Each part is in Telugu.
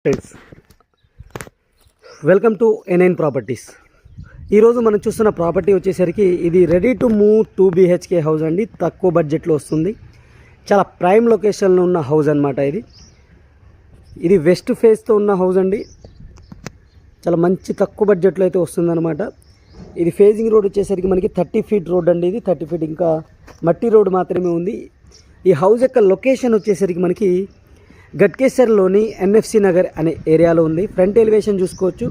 Friends, welcome to A9 properties. ఈరోజు మనం చూస్తున్న ప్రాపర్టీ వచ్చేసరికి ఇది ready to move 2 BHK house అండి. తక్కువ బడ్జెట్లో వస్తుంది. చాలా ప్రైమ్ లొకేషన్లో ఉన్న హౌస్ అనమాట. ఇది వెస్ట్ ఫేస్తో ఉన్న హౌస్ అండి. చాలా మంచి తక్కువ బడ్జెట్లో అయితే వస్తుందన్నమాట. ఇది ఫేజింగ్ రోడ్ వచ్చేసరికి మనకి 30 ఫీట్ రోడ్ అండి. ఇది 30 ఫీట్ ఇంకా మట్టి రోడ్ మాత్రమే ఉంది. ఈ హౌస్ యొక్క లొకేషన్ వచ్చేసరికి మనకి గట్కేసర్లోని NFC నగర్ అనే ఏరియాలో ఉంది. ఫ్రంట్ ఎలివేషన్ చూసుకోవచ్చు.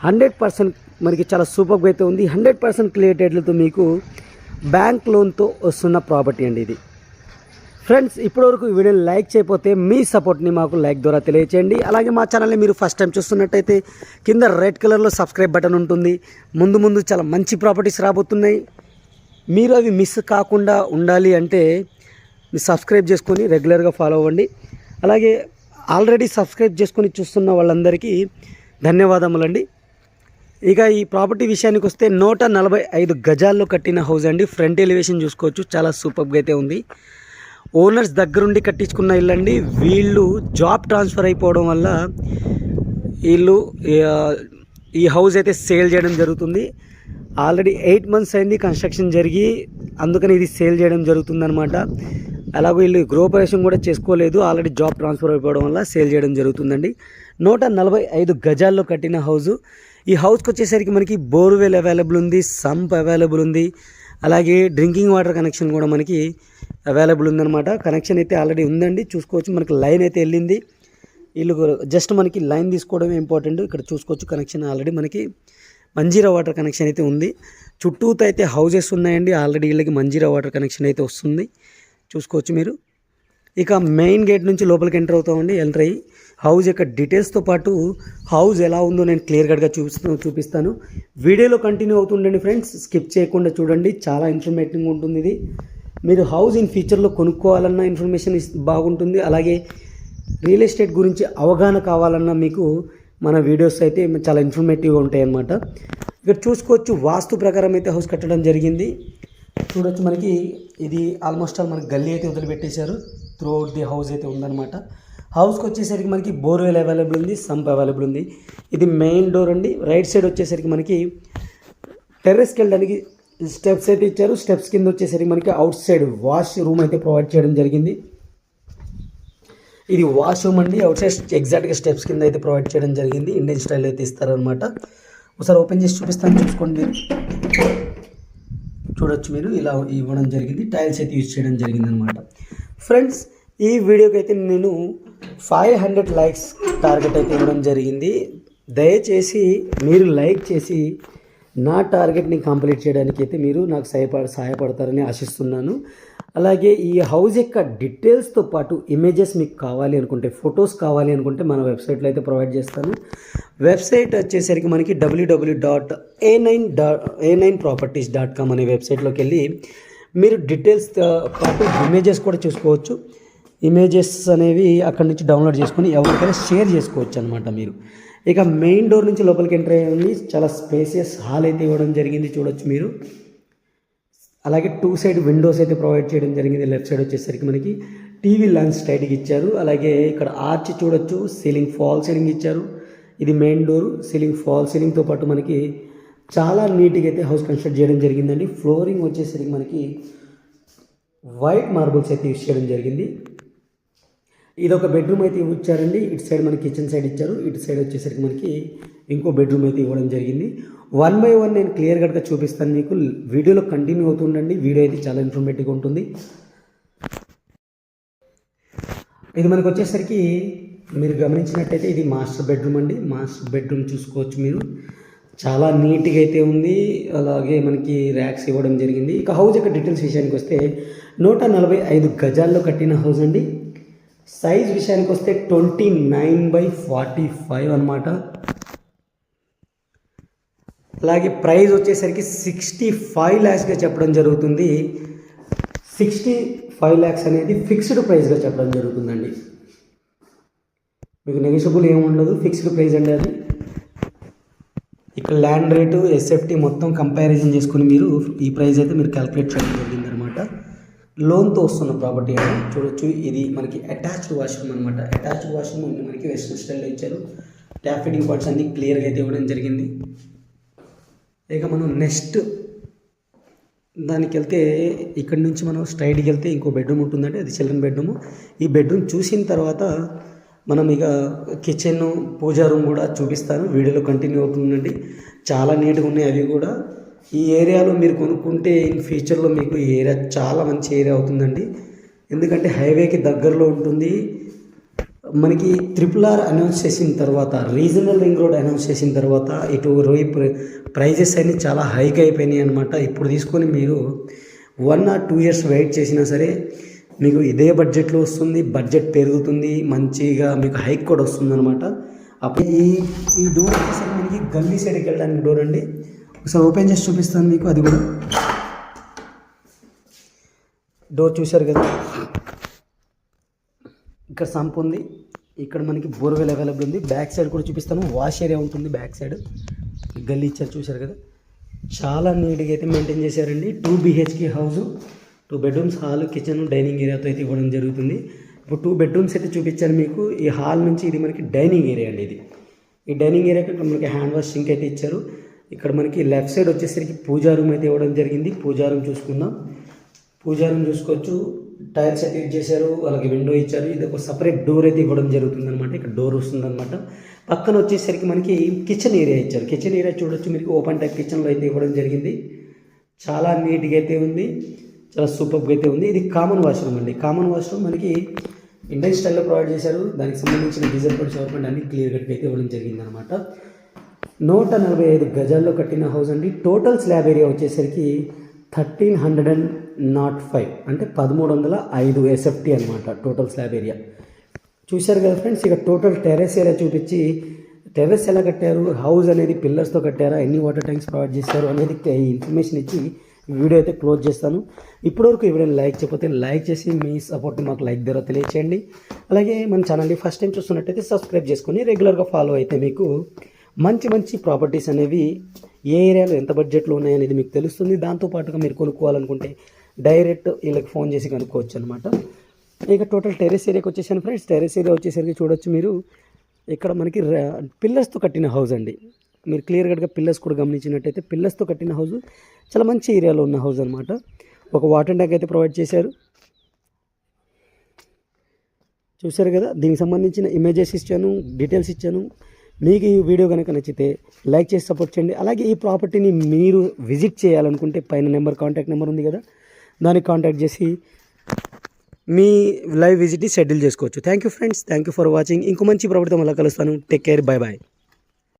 100% మనకి చాలా సూపర్గా అయితే ఉంది. 100% క్లియర్టెడ్లతో మీకు బ్యాంక్ లోన్తో వస్తున్న ప్రాపర్టీ అండి ఇది. ఫ్రెండ్స్, ఇప్పటివరకు ఈ వీడియోని లైక్ చేయకపోతే మీ సపోర్ట్ని మాకు లైక్ ద్వారా తెలియచేయండి. అలాగే మా ఛానల్ని మీరు ఫస్ట్ టైం చూస్తున్నట్టయితే కింద రెడ్ కలర్లో సబ్స్క్రైబ్ బటన్ ఉంటుంది. ముందు చాలా మంచి ప్రాపర్టీస్ రాబోతున్నాయి. మీరు అవి మిస్ కాకుండా ఉండాలి అంటే మీరు సబ్స్క్రైబ్ చేసుకొని రెగ్యులర్గా ఫాలో అవ్వండి. అలాగే ఆల్రెడీ సబ్స్క్రైబ్ చేసుకొని చూస్తున్న వాళ్ళందరికీ ధన్యవాదములండి. ఇక ఈ ప్రాపర్టీ విషయానికి వస్తే 145 గజాల్లో కట్టిన హౌస్ అండి. ఫ్రంట్ ఎలివేషన్ చూసుకోవచ్చు. చాలా సూపర్గా అయితే ఉంది. ఓనర్స్ దగ్గరుండి కట్టించుకున్న ఇల్లు అండి. వీళ్ళు జాబ్ ట్రాన్స్ఫర్ అయిపోవడం వల్ల వీళ్ళు ఈ హౌస్ అయితే సేల్ చేయడం జరుగుతుంది. ఆల్రెడీ 8 months అయింది కన్స్ట్రక్షన్ జరిగి, అందుకని ఇది సేల్ చేయడం జరుగుతుందన్నమాట. అలాగే వీళ్ళు గృహప్రవేశం కూడా చేసుకోలేదు. ఆల్రెడీ జాబ్ ట్రాన్స్ఫర్ అయిపోవడం వల్ల సేల్ చేయడం జరుగుతుందండి. 145 గజాల్లో కట్టిన హౌజు. ఈ హౌస్కి వచ్చేసరికి మనకి బోర్వెల్ అవైలబుల్ ఉంది, సంప్ అవైలబుల్ ఉంది. అలాగే డ్రింకింగ్ వాటర్ కనెక్షన్ కూడా మనకి అవైలబుల్ ఉందన్నమాట. కనెక్షన్ అయితే ఆల్రెడీ ఉందండి. చూసుకోవచ్చు. మనకి లైన్ అయితే వెళ్ళింది. వీళ్ళు జస్ట్ మనకి లైన్ తీసుకోవడమే ఇంపార్టెంట్. ఇక్కడ చూసుకోవచ్చు. కనెక్షన్ ఆల్రెడీ మనకి మంజీరా వాటర్ కనెక్షన్ అయితే ఉంది. చుట్టూతో అయితే హౌజెస్ ఉన్నాయండి. ఆల్రెడీ వీళ్ళకి మంజీరా వాటర్ కనెక్షన్ అయితే వస్తుంది. చూసుకోవచ్చు మీరు. ఇక మెయిన్ గేట్ నుంచి లోపలికి ఎంటర్ అవుతామండి. ఎంటర్ అయ్యి హౌస్ యొక్క డీటెయిల్స్తో పాటు హౌస్ ఎలా ఉందో నేను క్లియర్ కట్గా చూపిస్తాను. వీడియోలో కంటిన్యూ అవుతుండండి ఫ్రెండ్స్. స్కిప్ చేయకుండా చూడండి. చాలా ఇన్ఫర్మేటివ్ ఉంటుంది ఇది. మీరు హౌస్ ఇన్ ఫ్యూచర్లో కొనుక్కోవాలన్న ఇన్ఫర్మేషన్ బాగుంటుంది. అలాగే రియల్ ఎస్టేట్ గురించి అవగాహన కావాలన్నా మీకు మన వీడియోస్ అయితే చాలా ఇన్ఫర్మేటివ్గా ఉంటాయి అన్నమాట. ఇక్కడ చూసుకోవచ్చు. వాస్తు ప్రకారం అయితే హౌస్ కట్టడం జరిగింది. చూడొచ్చు. మనకి ఇది ఆల్మోస్ట్ ఆల్ మనకి గల్లీ అయితే వదిలిపెట్టేశారు. త్రూ అవుట్ ది హౌస్ అయితే ఉందన్నమాట. హౌస్కి వచ్చేసరికి మనకి బోర్వెల్ అవైలబుల్ ఉంది, సంప్ అవైలబుల్ ఉంది. ఇది మెయిన్ డోర్ అండి. రైట్ సైడ్ వచ్చేసరికి మనకి టెర్రస్కి వెళ్ళడానికి స్టెప్స్ అయితే ఇచ్చారు. స్టెప్స్ కింద వచ్చేసరికి మనకి అవుట్ సైడ్ వాష్ రూమ్ అయితే ప్రొవైడ్ చేయడం జరిగింది. ఇది వాష్ రూమ్ అండి. అవుట్ సైడ్ ఎగ్జాక్ట్గా స్టెప్స్ కింద అయితే ప్రొవైడ్ చేయడం జరిగింది. ఇండియన్ స్టైల్ అయితే ఇస్తారనమాట. ఒకసారి ఓపెన్ చేసి చూపిస్తాను. చూసుకోండి మీరు. చూడొచ్చు మీరు. ఇలా ఇవ్వడం జరిగింది. టైల్స్ అయితే యూజ్ చేయడం జరిగింది అనమాట. ఫ్రెండ్స్, ఈ వీడియోకి అయితే నేను 500 లైక్స్ టార్గెట్ అయితే ఇవ్వడం జరిగింది. దయచేసి మీరు లైక్ చేసి నా టార్గెట్ని కంప్లీట్ చేయడానికి అయితే మీరు నాకు సహాయపడతారని ఆశిస్తున్నాను. అలాగే ఈ హౌస్ యొక్క డీటెయిల్స్తో పాటు ఇమేజెస్ మీకు కావాలి అనుకుంటే, ఫొటోస్ కావాలి అనుకుంటే మన వెబ్సైట్లో అయితే ప్రొవైడ్ చేస్తాను. వెబ్సైట్ వచ్చేసరికి మనకి www.a9properties.com అనే వెబ్సైట్లోకి వెళ్ళి మీరు డీటెయిల్స్తో పాటు ఇమేజెస్ కూడా చూసుకోవచ్చు. ఇమేజెస్ అనేవి అక్కడి నుంచి డౌన్లోడ్ చేసుకొని ఎవరికైనా షేర్ చేసుకోవచ్చు అనమాట మీరు. ఇక మెయిన్ డోర్ నుంచి లోపలికి ఎంటర్ అయ్యి చాలా స్పేసియస్ హాల్ అయితే ఇవ్వడం జరిగింది. చూడొచ్చు మీరు. అలాగే 2 సైడ్ విండోస్ అయితే ప్రొవైడ్ చేయడం జరిగింది. లెఫ్ట్ సైడ్ వచ్చేసరికి మనకి టీవీ ల్యాండ్ స్టైడ్కి ఇచ్చారు. అలాగే ఇక్కడ ఆర్చ్ చూడొచ్చు. సీలింగ్ ఫాల్ సీలింగ్ ఇచ్చారు. ఇది మెయిన్ డోర్. సీలింగ్ ఫాల్ సీలింగ్తో పాటు మనకి చాలా నీట్గా అయితే హౌస్ కన్స్ట్రక్ట్ చేయడం జరిగిందండి. ఫ్లోరింగ్ వచ్చేసరికి మనకి వైట్ మార్బుల్స్ అయితే యూజ్ చేయడం జరిగింది. ఇది ఒక బెడ్రూమ్ అయితే ఇచ్చారండి. ఇటు సైడ్ మనకి కిచెన్ సైడ్ ఇచ్చారు. ఇటు సైడ్ వచ్చేసరికి మనకి ఇంకో బెడ్రూమ్ అయితే ఇవ్వడం జరిగింది. 1 by 1 నేను క్లియర్ కట్గా చూపిస్తాను మీకు. వీడియోలో కంటిన్యూ అవుతుండండి. వీడియో అయితే చాలా ఇన్ఫర్మేటివ్గా ఉంటుంది. ఇది మనకు వచ్చేసరికి మీరు గమనించినట్టయితే ఇది మాస్టర్ బెడ్రూమ్ అండి. మాస్టర్ బెడ్రూమ్ చూసుకోవచ్చు మీరు. చాలా నీట్గా అయితే ఉంది. అలాగే మనకి ర్యాక్స్ ఇవ్వడం జరిగింది. ఇక హౌస్ యొక్క డీటెయిల్స్ విషయానికి వస్తే 145 గజాల్లో కట్టిన హౌస్ అండి. సైజ్ విషయానికి వస్తే 29/45 అనమాట. అలాగే ప్రైస్ వచ్చేసరికి 65 lakhsగా చెప్పడం జరుగుతుంది. 65 lakhs అనేది ఫిక్స్డ్ ప్రైస్గా చెప్పడం జరుగుతుందండి. మీకు నెగోషియబుల్ ఏమి ఉండదు. ఫిక్స్డ్ ప్రైస్ అండి అది. ఇక్కడ ల్యాండ్ రేటు, SFT మొత్తం కంపారిజన్ చేసుకుని మీరు ఈ ప్రైస్ అయితే మీరు క్యాలిక్యులేట్ చేయడం జరిగింది అనమాట. లోన్తో వస్తున్న ప్రాపర్టీ అండి. చూడొచ్చు ఇది మనకి అటాచ్డ్ వాష్రూమ్ అనమాట. అటాచ్డ్ వాష్రూమ్ మనకి వెస్ట్రన్ స్టైల్లో ఇచ్చారు. ట్యాప్ ఫిట్టింగ్ పార్ట్స్ అన్ని క్లియర్గా అయితే ఇవ్వడం జరిగింది. ఇక మనం నెక్స్ట్ దానికి వెళ్తే ఇక్కడ నుంచి మనం స్ట్రైట్కి వెళ్తే ఇంకో బెడ్రూమ్ ఉంటుందండి, అది చిల్డ్రన్ బెడ్రూమ్. ఈ బెడ్రూమ్ చూసిన తర్వాత మనం ఇక కిచెన్ పూజా రూమ్ కూడా చూపిస్తాను, వీడియోలో కంటిన్యూ అవుతుందండి. చాలా నీట్గా ఉన్నాయి అవి కూడా. ఈ ఏరియాలో మీరు కొనుక్కుంటే ఇన్ ఫ్యూచర్లో మీకు ఈ ఏరియా చాలా మంచి ఏరియా అవుతుందండి. ఎందుకంటే హైవేకి దగ్గరలో ఉంటుంది. మనకి RRR అనౌన్స్ చేసిన తర్వాత, రీజనల్ రింగ్ రోడ్ అనౌన్స్ చేసిన తర్వాత ఇటు ప్రైజెస్ అన్నీ చాలా హైక్ అయిపోయినాయి అనమాట. ఇప్పుడు తీసుకొని మీరు 1 or 2 years వెయిట్ చేసినా సరే మీకు ఇదే బడ్జెట్లో వస్తుంది. బడ్జెట్ పెరుగుతుంది, మంచిగా మీకు హైక్ కూడా వస్తుంది అనమాట. అప్పుడు ఈ డోర్ వచ్చేసరికి మనకి గల్లీ సైడ్కి వెళ్ళడానికి డోర్ అండి. ఒకసారి ఓపెన్ చేసి చూపిస్తాను మీకు. అది కూడా డోర్ చూశారు కదా, ఇక్కడ సంప్ ఉంది, ఇక్కడ మనకి బోర్వెల్ అవైలబుల్ ఉంది. బ్యాక్ సైడ్ కూడా చూపిస్తాను, వాష్ ఏరియా ఉంటుంది బ్యాక్ సైడ్. గల్లీ ఇచ్చారు చూశారు కదా, చాలా నీట్గా అయితే మెయింటైన్ చేశారండి. 2 BHK house, 2 bedrooms, hall, kitchen, dining ఏరియాతో అయితే ఇవ్వడం జరుగుతుంది. ఇప్పుడు 2 bedrooms అయితే చూపించాను మీకు. ఈ హాల్ నుంచి ఇది మనకి డైనింగ్ ఏరియా అండి. ఇది ఈ డైనింగ్ ఏరియాకి మనకి హ్యాండ్ వాష్ సింక్ అయితే ఇచ్చారు. ఇక్కడ మనకి లెఫ్ట్ సైడ్ వచ్చేసరికి పూజా రూమ్ అయితే ఇవ్వడం జరిగింది. పూజా రూమ్ చూసుకుందాం. పూజా రూమ్ చూసుకోవచ్చు, టైల్స్ అయితే యూజ్ చేశారు, అలాగే విండో ఇచ్చారు. ఇది ఒక సపరేట్ డోర్ అయితే ఇవ్వడం జరుగుతుంది అనమాట. ఇక్కడ డోర్ వస్తుంది అనమాట. పక్కన వచ్చేసరికి మనకి కిచెన్ ఏరియా ఇచ్చారు. కిచెన్ ఏరియా చూడొచ్చు, మీకు ఓపెన్ టైప్ కిచెన్లో అయితే ఇవ్వడం జరిగింది. చాలా నీట్గా అయితే ఉంది, చాలా సూపర్గా అయితే ఉంది. ఇది కామన్ వాష్రూమ్ అండి. కామన్ వాష్రూమ్ మనకి ఇండియన్ స్టైల్లో ప్రొవైడ్ చేశారు. దానికి సంబంధించిన డీజల్ పడి షవర్ పాయింట్ అన్ని క్లియర్ కట్ అయితే ఇవ్వడం జరిగింది అనమాట. 145 గజాల్లో కట్టిన హౌస్ అండి. టోటల్ స్లాబ్ ఏరియా వచ్చేసరికి 1305 అంటే 1305 SFT అనమాట టోటల్ స్లాబ్ ఏరియా. చూశారు కదా ఫ్రెండ్స్. ఇక టోటల్ టెర్రస్ ఏరియా చూపించి, టెర్రస్ ఎలా కట్టారు, హౌస్ అనేది పిల్లర్స్తో కట్టారా, ఎన్ని వాటర్ ట్యాంక్స్ ప్రొవైడ్ చేశారు అనేది ఇన్ఫర్మేషన్ ఇచ్చి వీడియో అయితే క్లోజ్ చేస్తాను. ఇప్పటివరకు ఎవరైనా లైక్ చేయకపోతే లైక్ చేసి మీ సపోర్ట్ని మాకు లైక్ ద్వారా తెలియచేయండి. అలాగే మన ఛానల్ని ఫస్ట్ టైం చూస్తున్నట్టయితే సబ్స్క్రైబ్ చేసుకొని రెగ్యులర్గా ఫాలో అయితే మీకు మంచి మంచి ప్రాపర్టీస్ అనేవి ఏ ఏరియాలో ఎంత బడ్జెట్లో ఉన్నాయనేది మీకు తెలుస్తుంది. దాంతోపాటుగా మీరు కొనుక్కోవాలనుకుంటే డైరెక్ట్ వీళ్ళకి ఫోన్ చేసి కనుక్కోవచ్చు అనమాట. ఇక టోటల్ టెర్రస్ ఏరియాకి వచ్చేసాను ఫ్రెండ్స్. టెర్రస్ ఏరియా వచ్చేసరికి చూడొచ్చు మీరు, ఇక్కడ మనకి పిల్లర్స్తో కట్టిన హౌస్ అండి. మీరు క్లియర్ కట్గా పిల్లర్స్ కూడా గమనించినట్టయితే పిల్లర్స్తో కట్టిన హౌస్, చాలా మంచి ఏరియాలో ఉన్న హౌస్ అనమాట. ఒక వాటర్ ట్యాంక్ అయితే ప్రొవైడ్ చేశారు. చూశారు కదా, దీనికి సంబంధించిన ఇమేజెస్ ఇచ్చాను, డీటెయిల్స్ ఇచ్చాను. మీకు ఈ వీడియో కనుక నచ్చితే లైక్ చేసి సపోర్ట్ చేయండి. అలాగే ఈ ప్రాపర్టీని మీరు విజిట్ చేయాలనుకుంటే పైన కాంటాక్ట్ నెంబర్ ఉంది కదా, దానికి కాంటాక్ట్ చేసి మీ లైవ్ విజిట్ని షెడ్యూల్ చేసుకోవచ్చు. Thank you friends, thank you for watching. ఇంకో మంచి ప్రాపర్టీతో మళ్ళీ కలుస్తాను. Take care, bye bye.